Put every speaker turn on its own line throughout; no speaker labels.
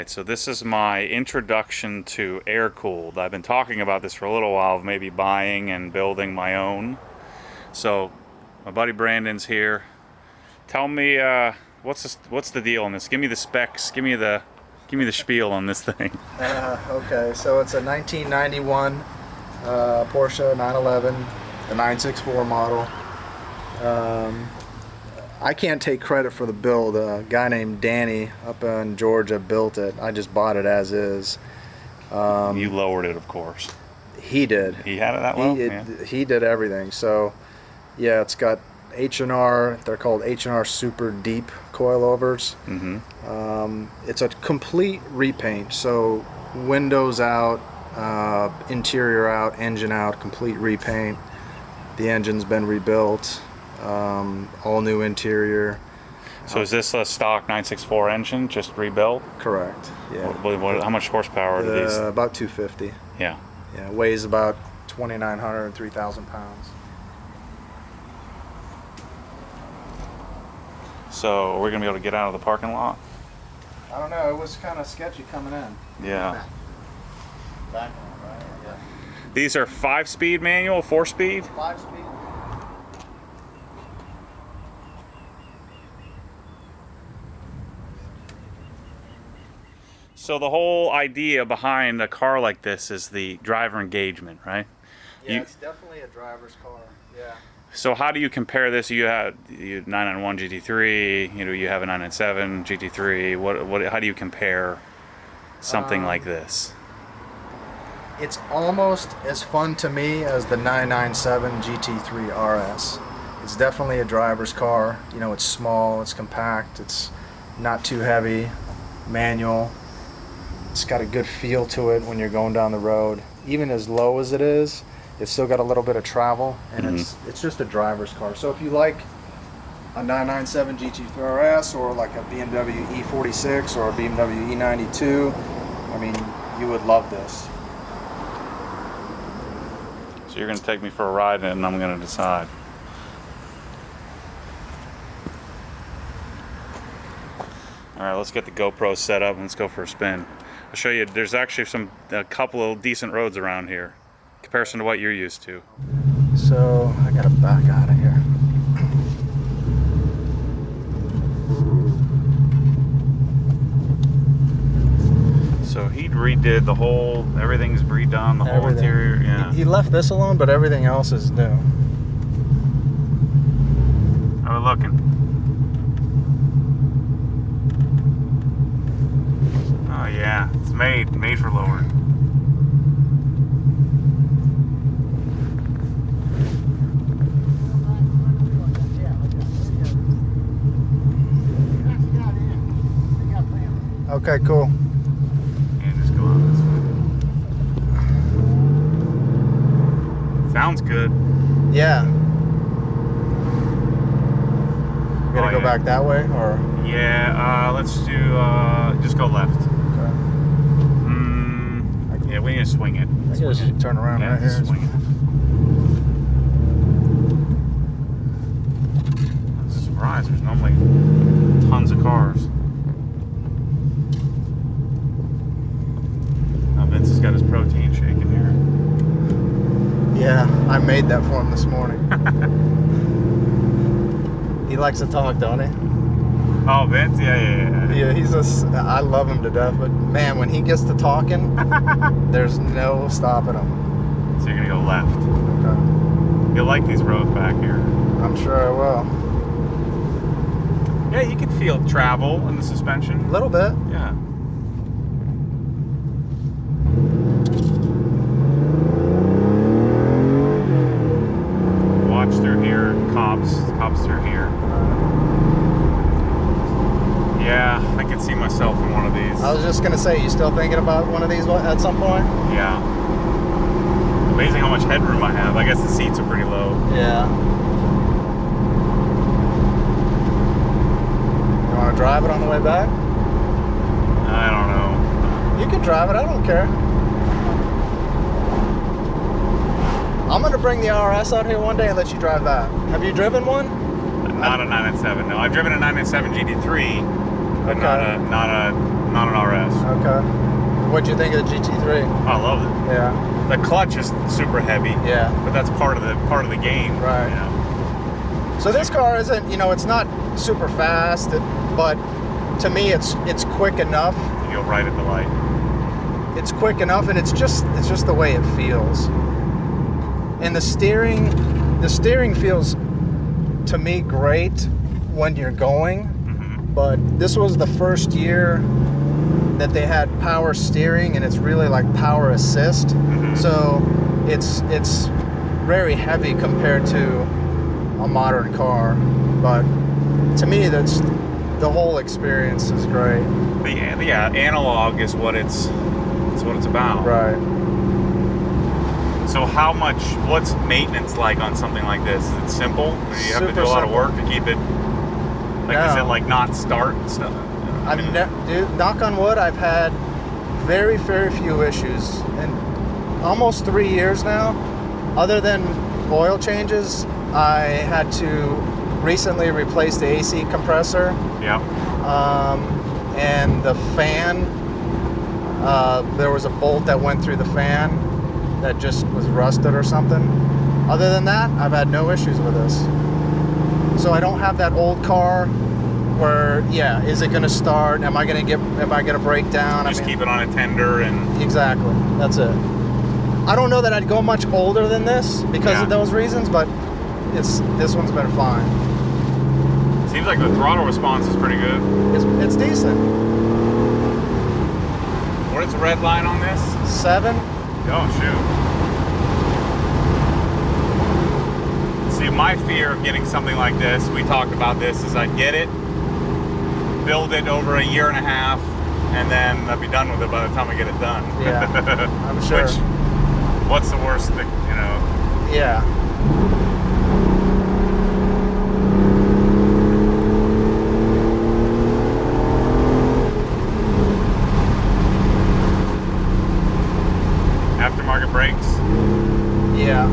Alright, so this is my introduction to Air Cooled. I've been talking about this for a little while, of maybe buying and building my own. So, my buddy Brandon's here. Tell me, what's the deal on this? Give me the specs, give me the spiel on this thing.
Okay, so it's a 1991 Porsche 911, the 964 model. I can't take credit for the build. A guy named Danny up in Georgia built it. I just bought it as is.
You lowered it, of course.
He did.
He had it that well?
He did everything. So, yeah, it's got H&R. They're called H&R Super Deep coilovers. It's a complete repaint. So, windows out, interior out, engine out, complete repaint. The engine's been rebuilt. All new interior.
So is this a stock 964 engine, just rebuilt?
Correct. Yeah.
How much horsepower do these?
About 250.
Yeah.
Yeah. Weighs about 2,900 and 3,000 pounds.
So are we gonna be able to get out of the parking lot?
I don't know. It was kind of sketchy coming in.
Yeah.
Back on, right? Yeah.
These are 5-speed manual, 4-speed?
5-speed.
So the whole idea behind a car like this is the driver engagement, right?
Yeah, it's definitely a driver's car. Yeah.
So how do you compare this? You had 991 GT3, you have a 997 GT3. How do you compare something like this?
It's almost as fun to me as the 997 GT3 RS. It's definitely a driver's car. It's small, it's compact, it's not too heavy, manual. It's got a good feel to it when you're going down the road. Even as low as it is, it's still got a little bit of travel, and it's just a driver's car. So if you like a 997 GT3 RS or like a BMW E46 or a BMW E92, I mean, you would love this.
So you're going to take me for a ride and I'm going to decide. Alright, let's get the GoPro set up and let's go for a spin. I'll show you, there's actually a couple of decent roads around here in comparison to what you're used to.
So I gotta back out of here.
So he redid the whole, everything's redone, the whole interior. Yeah.
He left this alone, but everything else is new.
How are we looking? Oh yeah, it's made for lowering.
Okay, cool.
Yeah, just go on this way. Sounds good.
Yeah. You gonna go back that way, or?
Yeah, let's do, just go left.
Okay.
Yeah, we need to swing it.
I can just turn around right here.
Swing it. I'm surprised, there's normally tons of cars. Now Vince has got his protein shake in here.
Yeah, I made that for him this morning. He likes to talk, don't he?
Oh, Vince? Yeah.
Yeah, I love him to death, but man, when he gets to talking, there's no stopping him.
So you're gonna go left.
Okay.
You'll like these roads back here.
I'm sure I will.
Yeah, you can feel travel in the suspension.
A little bit.
Yeah. Watch through here, cops through here. Yeah, I can see myself in one of these.
I was just gonna say, you still thinking about one of these at some point?
Yeah. Amazing how much headroom I have. I guess the seats are pretty low.
Yeah. You wanna drive it on the way back?
I don't know.
You can drive it, I don't care. I'm gonna bring the RS out here one day and let you drive that. Have you driven one?
Not a 997. No, I've driven a 997 GT3, but not a not an RS.
Okay. What'd you think of the GT3?
I love it.
Yeah.
The clutch is super heavy.
Yeah.
But that's part of the game.
Right.
You know?
So this car isn't, it's not super fast, but to me, it's quick enough.
You go right at the light.
It's quick enough, and it's just the way it feels. And the steering feels to me great when you're going.
Mm-hmm.
But this was the first year that they had power steering, and it's really like power assist.
Mm-hmm.
So it's very heavy compared to a modern car. But to me, that's the whole experience is great.
The analog is what it's about.
Right.
So what's maintenance like on something like this? Is it simple? Do you have to do a lot of work to keep it? Is it like not start stuff?
Dude, knock on wood, I've had very, very few issues in almost 3 years now. Other than oil changes, I had to recently replace the AC compressor.
Yeah.
And the fan, there was a bolt that went through the fan that just was rusted or something. Other than that, I've had no issues with this. So I don't have that old car where, is it going to start? Am I going to break down?
Just keep it on a tender and...
Exactly. That's it. I don't know that I'd go much older than this because of those reasons, but this one's been fine.
Seems like the throttle response is pretty good.
It's decent.
What is the red line on this?
7.
Oh, shoot. See, my fear of getting something like this, we talked about this, is I'd get it, build it over a year and a half, and then I'd be done with it by the time I get it done.
Yeah, I'm sure.
What's the worst thing,
Yeah.
Aftermarket brakes?
Yeah.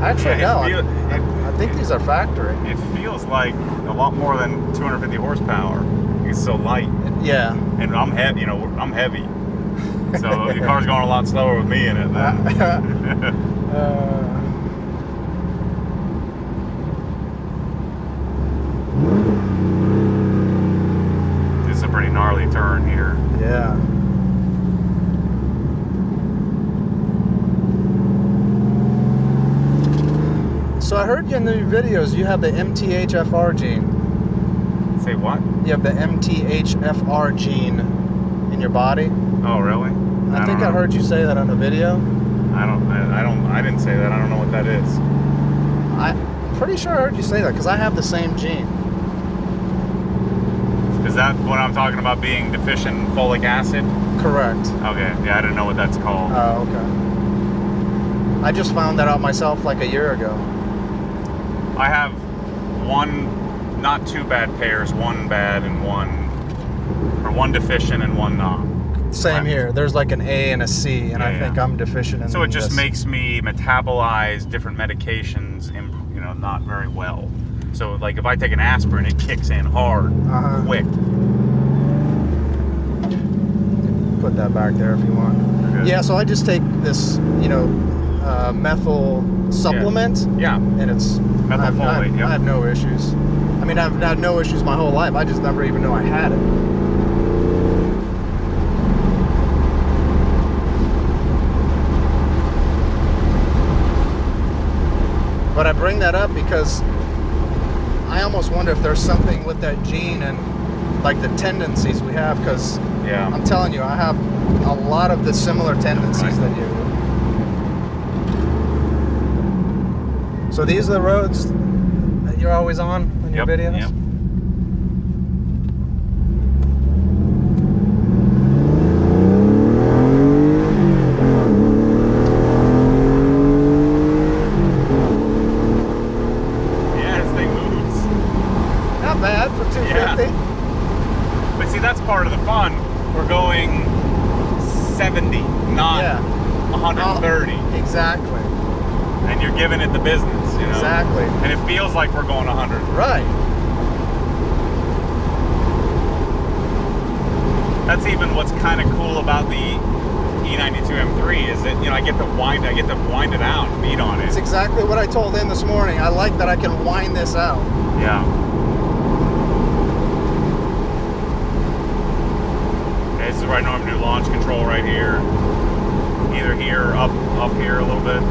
Actually, no. I think these are factory.
It feels like a lot more than 250 horsepower. It's so light.
Yeah.
And I'm heavy. I'm heavy. So the car's going a lot slower with me in it. This is a pretty gnarly turn here.
Yeah. So I heard in the videos you have the MTHFR gene.
Say what?
You have the MTHFR gene in your body.
Oh, really?
I think I heard you say that on a video.
I didn't say that. I don't know what that is.
I'm pretty sure I heard you say that because I have the same gene.
Is that what I'm talking about, being deficient in folic acid?
Correct.
Okay. Yeah, I didn't know what that's called.
Oh, okay. I just found that out myself like a year ago.
I have one not too bad pairs, one bad and one deficient and one not.
Same here. There's like an A and a C, and I think I'm deficient in.
So it just
this.
makes me metabolize different medications, not very well. So like if I take an aspirin, it kicks in hard, quick.
Put that back there if you want.
Okay.
Yeah. So I just take this, methyl supplement.
Yeah.
And it's
methylfolate.
I have no issues. I mean, I've had no issues my whole life. I just never even knew I had it. But I bring that up because I almost wonder if there's something with that gene and like the tendencies we have, because I'm telling you, I have a lot of the similar tendencies that you do. So these are the roads that you're always on in your videos?
Yep.
Bad for 250.
Yeah. But see, that's part of the fun. We're going 70, not 130.
Exactly.
and you're giving it the business, you know?
Exactly.
And it feels like we're going 100.
Right.
That's even what's kind of cool about the E92 M3 is that, you know, I get to wind it out and beat on it.
It's exactly what I told him this morning. I like that I can wind this out.
Yeah. Okay, this is where I normally do launch control right here. Either here or up here a little bit.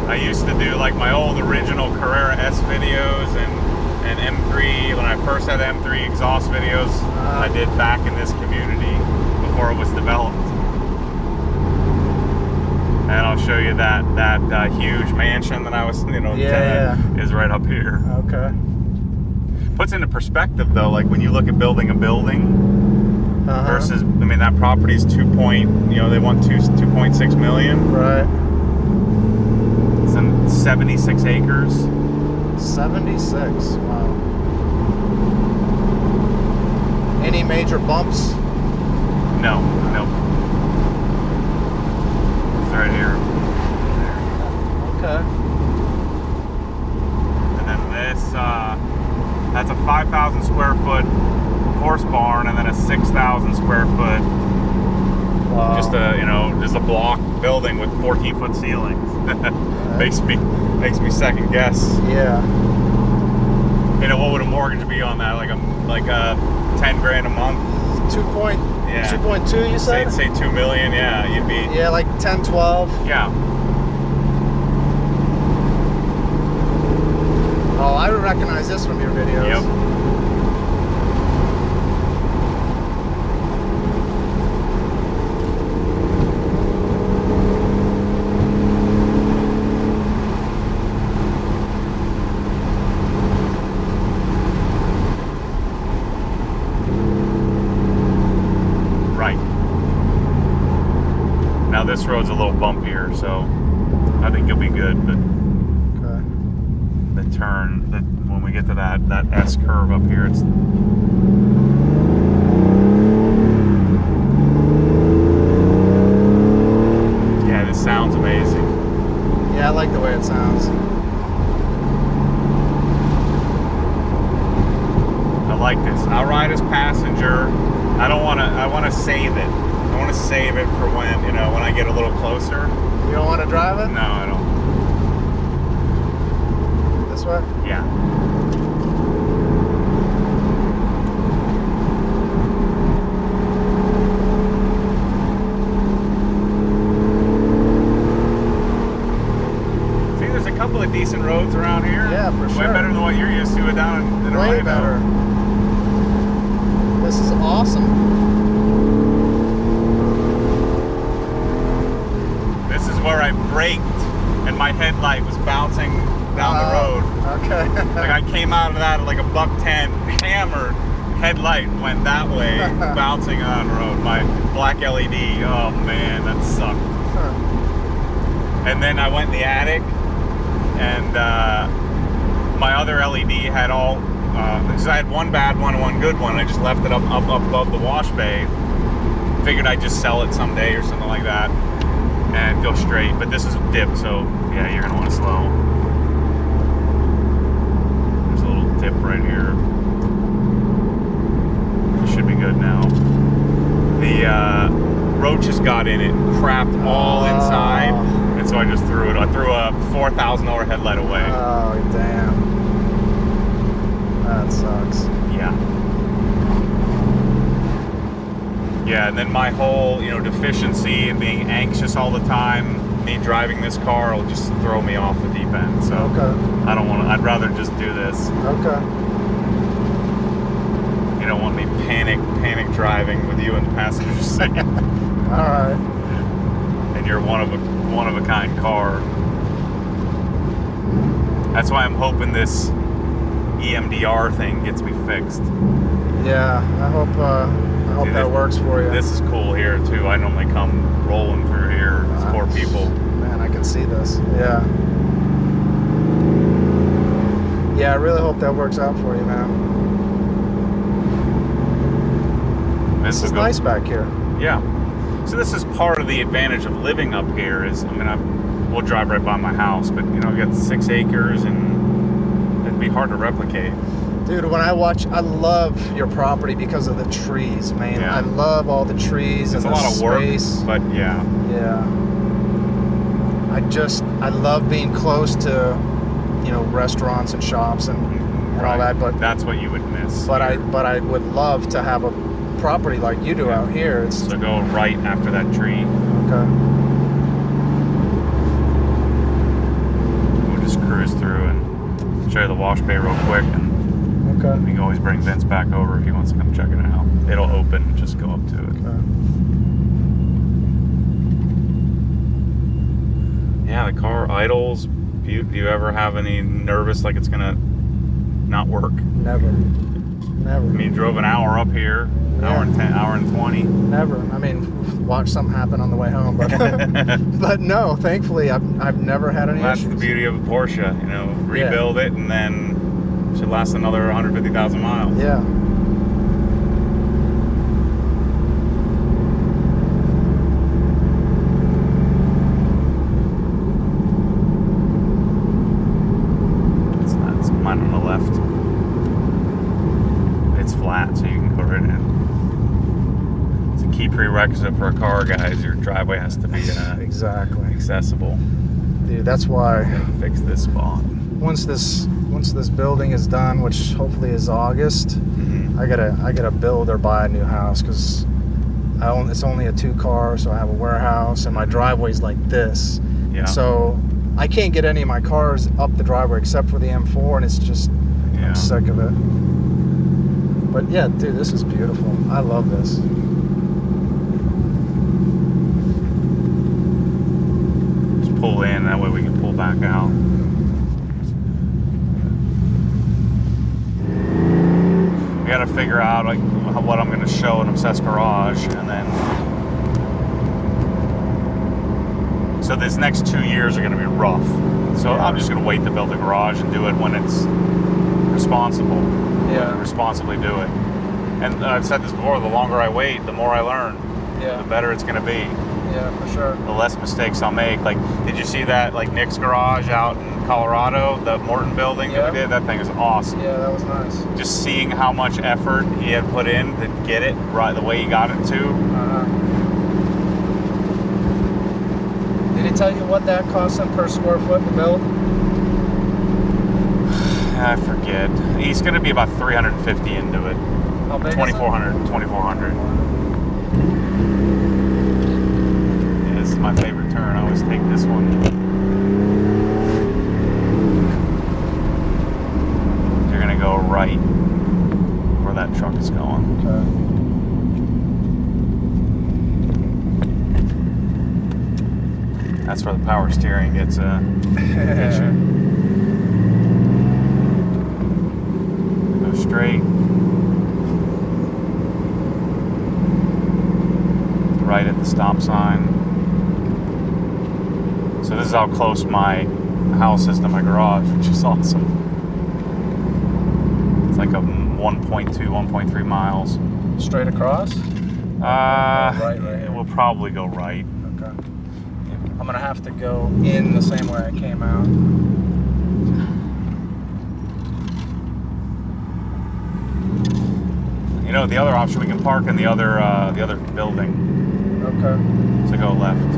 I used to do like my old original Carrera S videos and M3, when I first had the M3 exhaust videos, I did back in this community before it was developed. And I'll show you that huge mansion that I was, you know, is right up here.
Okay.
Puts into perspective though, like when you look at building a building versus, I mean, that property's they want 2.6 million.
Right.
It's in 76 acres.
76. Wow. Any major bumps?
No. It's right here.
Okay.
And then this, that's a 5,000 square foot horse barn, and then a 6,000 square foot,
Wow.
just a block building with 14-foot ceilings. makes me second guess.
Yeah.
You know, what would a mortgage be on that? Like a 10 grand a month?
2.2, you said?
Say 2 million, yeah, you'd be.
Yeah, like 10, 12.
Yeah.
Oh, I would recognize this from your videos.
Yep. Now this road's a little bumpier, so I think you'll be good. But the turn, when we get to that S curve up here, it's this sounds amazing.
Yeah, I like the way it sounds.
I like this. I'll ride as passenger. I want to save it. I want to save it for when I get a little closer.
You don't want to drive it?
No, I don't.
This way?
Yeah. See, there's a couple of decent roads around here.
Yeah, for sure.
Way better than what you're used to down in
Way
Orlando.
better. This is awesome.
This is where I braked and my headlight was bouncing down the road.
Okay.
Like I came out of that at like a $110, hammered, headlight went that way, bouncing on the road. My black LED, oh man, that sucked. And then I went in the attic, and my other LED had all, because I had one bad one and one good one, and I just left it up above the wash bay. Figured I'd just sell it someday or something like that and go straight, but this is a dip, so yeah, you're gonna want to slow. There's a little dip right here. It should be good now. The roaches got in it, crapped all inside, and so I just threw it. I threw a $4,000 headlight away.
Oh, damn. That sucks.
Yeah. Yeah, and then my whole, deficiency and being anxious all the time, me driving this car will just throw me off the deep end. So
Okay.
I don't want to. I'd rather just do this.
Okay.
You don't want me panic driving with you in the passenger seat.
All right.
And you're one of a kind car. That's why I'm hoping this EMDR thing gets me fixed.
Yeah, I hope
Dude,
that works for you.
This is cool here too. I normally come rolling through here. It's poor people.
Man, I can see this. Yeah. Yeah, I really hope that works out for you, man. This is nice back here.
Yeah. So this is part of the advantage of living up here is, we'll drive right by my house, but I've got 6 acres and it'd be hard to replicate.
Dude, when I love your property because of the trees, man.
Yeah.
I love all the trees and the space. It's a lot of work,
but yeah.
Yeah. I love being close to, restaurants and shops and all that, but
that's what you would miss.
But I would love to have a property like you do out here.
So go right after that tree.
Okay.
We'll just cruise through and show you the wash bay real quick, and
okay.
You can always bring Vince back over if he wants to come check it out. It'll open, just go up to it.
Okay.
Yeah, the car idles. Do you ever have any nervous like it's gonna not work?
Never.
You drove an hour up here, hour and 10, hour and 20.
Never. Watch something happen on the way home, but but no, thankfully I've never had any
That's
issues.
the beauty of a Porsche, rebuild it and then it should last another 150,000 miles.
Yeah.
That's mine on the left. It's flat, so you can go right in. It's a key prerequisite for a car, guys. Your driveway has to be
exactly
accessible.
Dude, that's why.
Fix this spot.
Once this building is done, which hopefully is August, I gotta build or buy a new house because it's only a 2-car, so I have a warehouse and my driveway's like this.
Yeah.
So I can't get any of my cars up the driveway except for the M4, and it's just I'm sick of it. But yeah, dude, this is beautiful. I love this.
Just pull in, that way we can pull back out. We got to figure out what I'm going to show in Obsessed Garage, and then so these next 2 years are going to be rough. So I'm just going to wait to build a garage and do it when it's responsible.
Yeah.
Responsibly do it. And I've said this before, the longer I wait, the more I learn.
Yeah.
The better it's going to be.
Yeah, for sure.
The less mistakes I'll make. Did you see that Nick's garage out in Colorado, the Morton building that we did? That thing is awesome.
Yeah, that was nice.
Just seeing how much effort he had put in to get it right the way he got it to.
Did he tell you what that cost him per square foot to build?
I forget. He's going to be about 350 into it.
How big?
2,400. Yeah, this is my favorite turn. I always take this one. You're going to go right where that truck is going.
Okay.
That's where the power steering gets you. Go straight. Right at the stop sign. So this is how close my house is to my garage, which is awesome. It's like a 1.2, 1.3 miles.
Straight across? Right
It
here.
will probably go right.
Okay. I'm gonna have to go in the same way I came out.
The other option, we can park in the other building.
Okay.
So go left.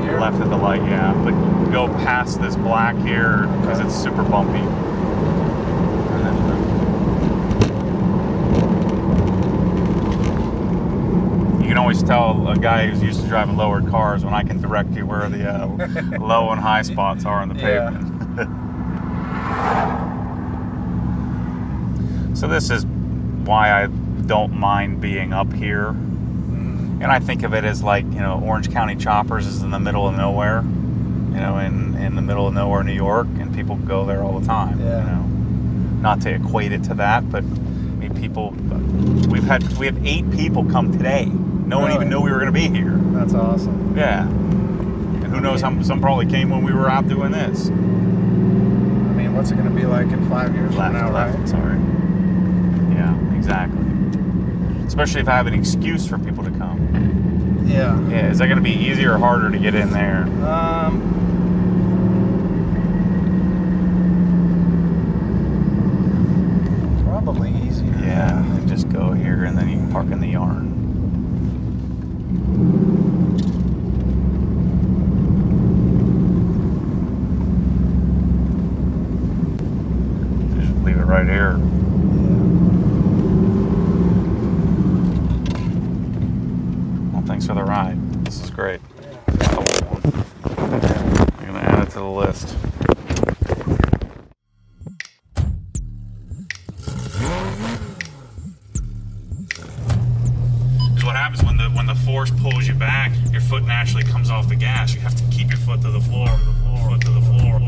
Here?
Left at the light, yeah. But go past this black here because it's super bumpy. And then you can always tell a guy who's used to driving lowered cars when I can direct you where the low and high spots are on the pavement. So this is why I don't mind being up here. And I think of it as Orange County Choppers is in the middle of nowhere, in the middle of nowhere, New York, and people go there all the time.
Yeah.
Not to equate it to that, but we have 8 people come today. No one even knew we were going to be here.
That's awesome.
Yeah. And who knows, some probably came when we were out doing this.
what's it going to be like in 5 years from now, right?
Sorry. Yeah, exactly. Especially if I have an excuse for people to come.
Yeah.
Yeah, is that going to be easier or harder to get in there?
Probably easier.
Yeah, and just go here and then you can park in the yard. Just leave it right here. Well, thanks for the ride. This is great. I'm going to add it to the list. What happens when the force pulls you back, your foot naturally comes off the gas. You have to keep your foot to the floor, foot to the floor.